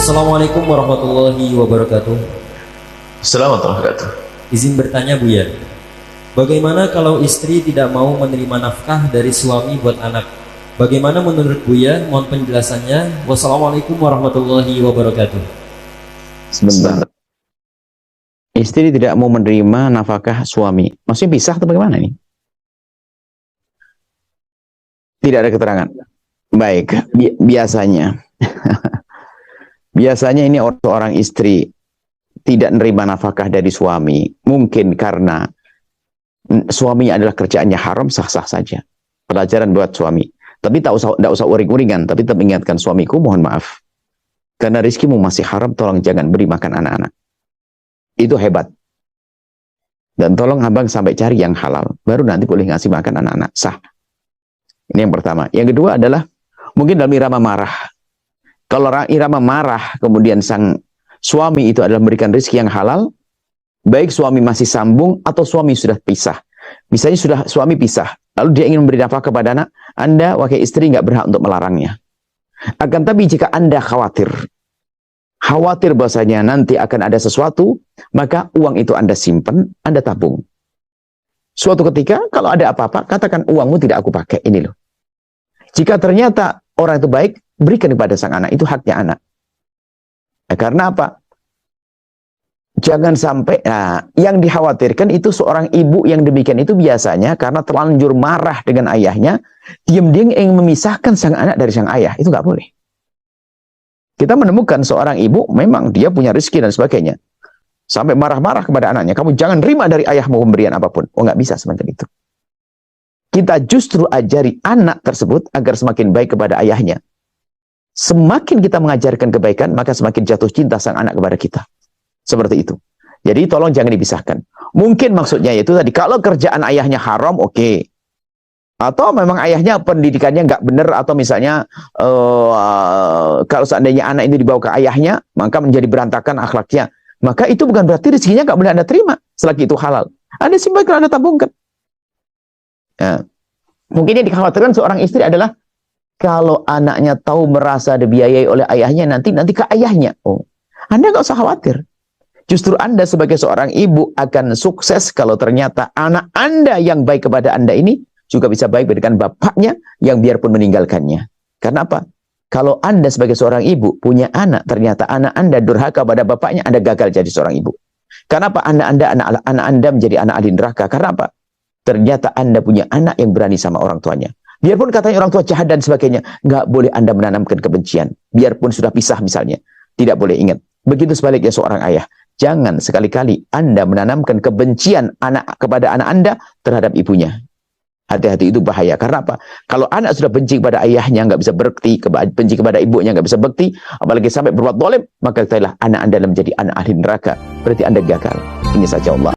Assalamualaikum warahmatullahi wabarakatuh. Assalamualaikum warahmatullahi wabarakatuh. Izin bertanya Buya, bagaimana kalau istri tidak mau menerima nafkah dari suami buat anak? Bagaimana menurut Buya? Mohon penjelasannya. Wassalamualaikum warahmatullahi wabarakatuh. Sebentar. Istri tidak mau menerima nafkah suami. Maksudnya pisah atau bagaimana nih? Tidak ada keterangan. Baik, biasanya. Biasanya ini seorang istri tidak menerima nafkah dari suami. Mungkin karena suaminya adalah kerjaannya haram, sah-sah saja. Pelajaran buat suami. Tapi tidak usah uring-uringan. Tapi tetap ingatkan suamiku, mohon maaf. Karena rizkimu masih haram, tolong jangan beri makan anak-anak. Itu hebat. Dan tolong abang sampai cari yang halal. Baru nanti boleh ngasih makan anak-anak. Sah. Ini yang pertama. Yang kedua adalah, mungkin dalam irama marah. Kalau irama marah, kemudian sang suami itu adalah memberikan rezeki yang halal, baik suami masih sambung atau suami sudah pisah. Misalnya sudah suami pisah, lalu dia ingin memberi nafkah kepada anak, Anda, wakil istri, nggak berhak untuk melarangnya. Akan tapi jika Anda khawatir bahwasanya nanti akan ada sesuatu, maka uang itu Anda simpan, Anda tabung. Suatu ketika, kalau ada apa-apa, katakan uangmu tidak aku pakai, ini loh. Jika ternyata orang itu baik, berikan kepada sang anak, itu haknya anak. Nah, karena apa? Jangan sampai, yang dikhawatirkan itu seorang ibu yang demikian itu biasanya karena terlanjur marah dengan ayahnya, diam-diam ingin memisahkan sang anak dari sang ayah, itu nggak boleh. Kita menemukan seorang ibu, memang dia punya rezeki dan sebagainya. Sampai marah-marah kepada anaknya, kamu jangan terima dari ayahmu pemberian apapun. Oh, nggak bisa semacam itu. Kita justru ajari anak tersebut agar semakin baik kepada ayahnya. Semakin kita mengajarkan kebaikan, maka semakin jatuh cinta sang anak kepada kita. Seperti itu. Jadi tolong jangan dipisahkan. Mungkin maksudnya itu tadi, kalau kerjaan ayahnya haram, oke. Atau memang ayahnya pendidikannya nggak benar, atau misalnya kalau seandainya anak ini dibawa ke ayahnya, maka menjadi berantakan akhlaknya. Maka itu bukan berarti rezekinya nggak boleh Anda terima, selagi itu halal. Anda simpan, Anda tabungkan. Nah, mungkin yang dikhawatirkan seorang istri adalah kalau anaknya tahu merasa dibiayai oleh ayahnya, nanti ke ayahnya. Oh, Anda nggak usah khawatir. Justru Anda sebagai seorang ibu akan sukses kalau ternyata anak Anda yang baik kepada Anda ini juga bisa baik dengan bapaknya yang biarpun meninggalkannya. Karena apa? Kalau Anda sebagai seorang ibu punya anak, ternyata anak Anda durhaka pada bapaknya, Anda gagal jadi seorang ibu. Karena apa? Anak Anda menjadi anak ahli neraka. Karena apa? Ternyata Anda punya anak yang berani sama orang tuanya. Biarpun katanya orang tua jahat dan sebagainya, nggak boleh Anda menanamkan kebencian. Biarpun sudah pisah misalnya, tidak boleh. Ingat. Begitu sebaliknya seorang ayah. Jangan sekali-kali Anda menanamkan kebencian kepada anak Anda terhadap ibunya. Hati-hati, itu bahaya. Karena apa? Kalau anak sudah benci kepada ayahnya, nggak bisa bekti, benci kepada ibunya, nggak bisa bekti, apalagi sampai berbuat zalim, maka ketahuilah anak Anda menjadi anak ahli neraka. Berarti Anda gagal. Ini saja Allah.